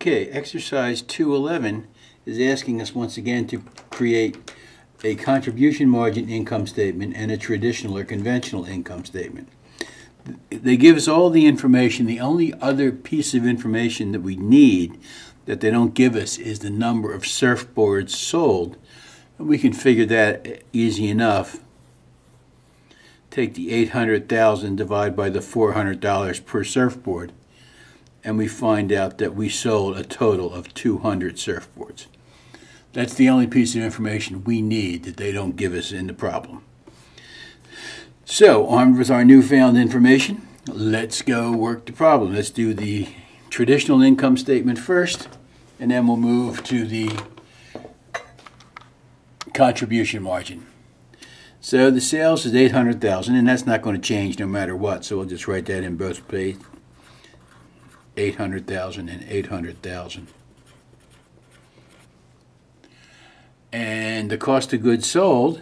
Okay, exercise 211 is asking us once again to create a contribution margin income statement and a traditional or conventional income statement. They give us all the information. The only other piece of information that we need that they don't give us is the number of surfboards sold. And we can figure that easy enough. Take the 800,000 divided by the $400 per surfboard, and we find out that we sold a total of 200 surfboards. That's the only piece of information we need that they don't give us in the problem. So, armed with our newfound information, let's go work the problem. Let's do the traditional income statement first, and then we'll move to the contribution margin. So the sales is 800,000, and that's not going to change no matter what, so we'll just write that in both places. 800,000 and 800,000. And the cost of goods sold,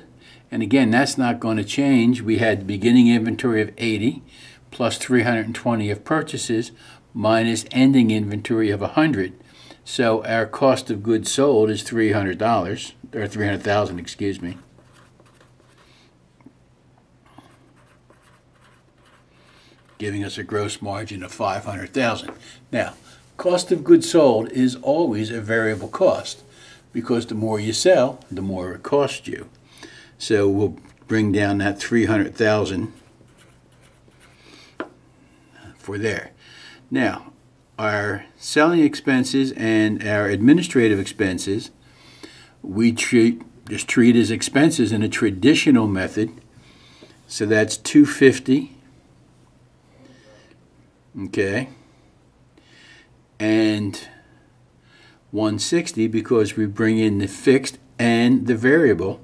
and again, that's not going to change. We had beginning inventory of 80 plus 320 of purchases minus ending inventory of 100. So our cost of goods sold is $300, or 300,000, excuse me. Giving us a gross margin of 500,000. Now, cost of goods sold is always a variable cost because the more you sell, the more it costs you. So we'll bring down that 300,000 for there. Now, our selling expenses and our administrative expenses, we just treat as expenses in a traditional method. So that's 250. Okay, and 160 because we bring in the fixed and the variable,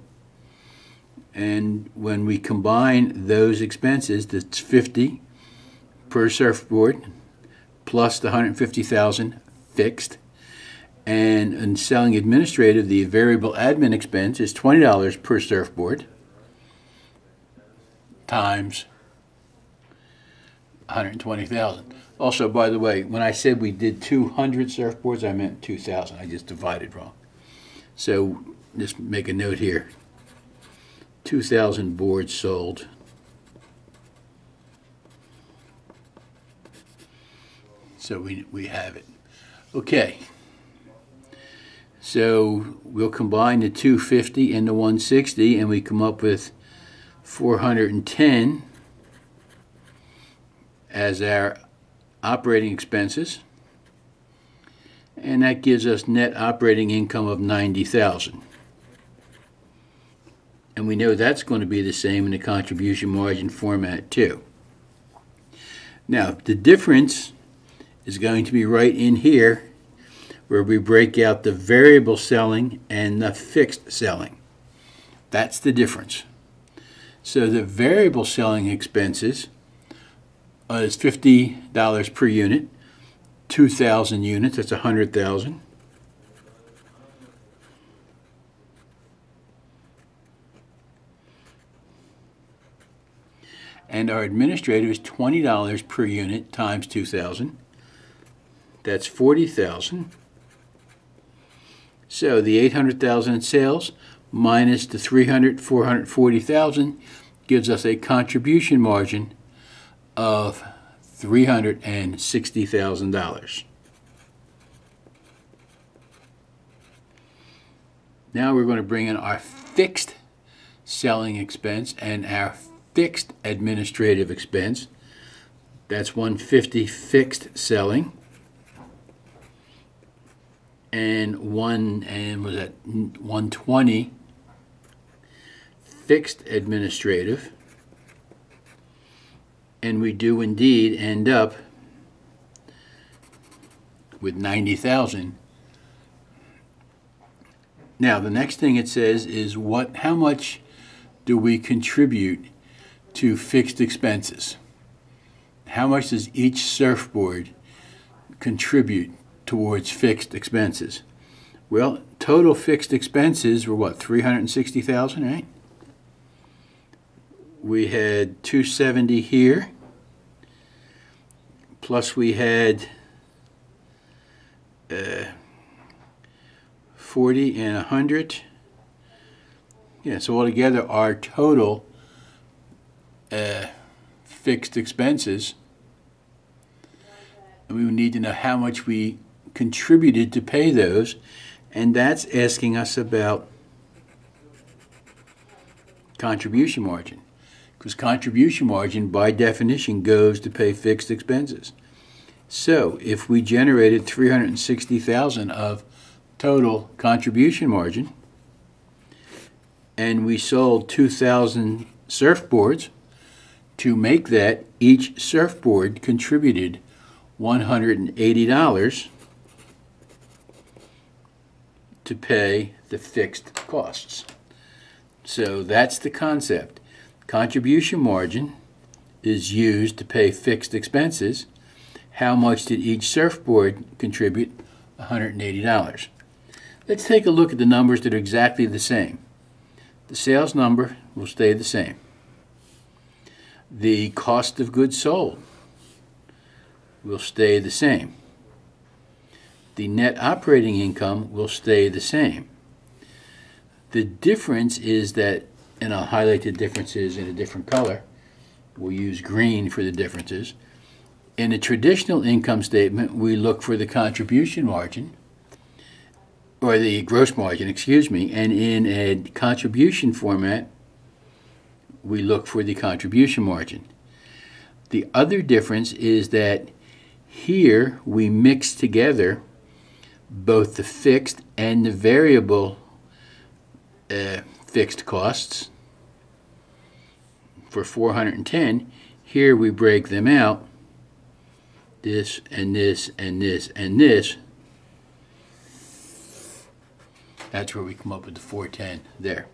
and when we combine those expenses, that's 50 per surfboard plus the 150,000 fixed, and in selling administrative, the variable admin expense is $20 per surfboard times 120,000. Also, by the way, when I said we did 200 surfboards, I meant 2,000. I just divided wrong. So just make a note here. 2,000 boards sold. So we have it. Okay. So we'll combine the 250 and the 160, and we come up with 410 as our operating expenses, and that gives us net operating income of 90,000. And we know that's going to be the same in the contribution margin format too. Now, the difference is going to be right in here where we break out the variable selling and the fixed selling. That's the difference. So the variable selling expenses is $50 per unit, 2,000 units, that's 100,000. And our administrative is $20 per unit times 2,000. That's 40,000. So the 800,000 in sales minus the 440,000 gives us a contribution margin of $360,000. Now we're going to bring in our fixed selling expense and our fixed administrative expense. That's 150 fixed selling and 120 fixed administrative. And we do indeed end up with 90,000. Now, the next thing it says is how much do we contribute to fixed expenses? How much does each surfboard contribute towards fixed expenses? Well, total fixed expenses were what, 360,000, right? We had 270 here, plus we had 40 and 100. Yeah, so altogether our total fixed expenses, and we would need to know how much we contributed to pay those, and that's asking us about contribution margin, because contribution margin by definition goes to pay fixed expenses. So if we generated $360,000 of total contribution margin and we sold 2,000 surfboards, to make that, each surfboard contributed $180 to pay the fixed costs. So that's the concept. Contribution margin is used to pay fixed expenses. How much did each surfboard contribute? $180. Let's take a look at the numbers that are exactly the same. The sales number will stay the same. The cost of goods sold will stay the same. The net operating income will stay the same. The difference is that, and I'll highlight the differences in a different color. We'll use green for the differences. In a traditional income statement, we look for the contribution margin, or the gross margin, excuse me, and in a contribution format, we look for the contribution margin. The other difference is that here we mix together both the fixed and the variable fixed costs. For 410, here we break them out, this and this and this and this. That's where we come up with the 410 there.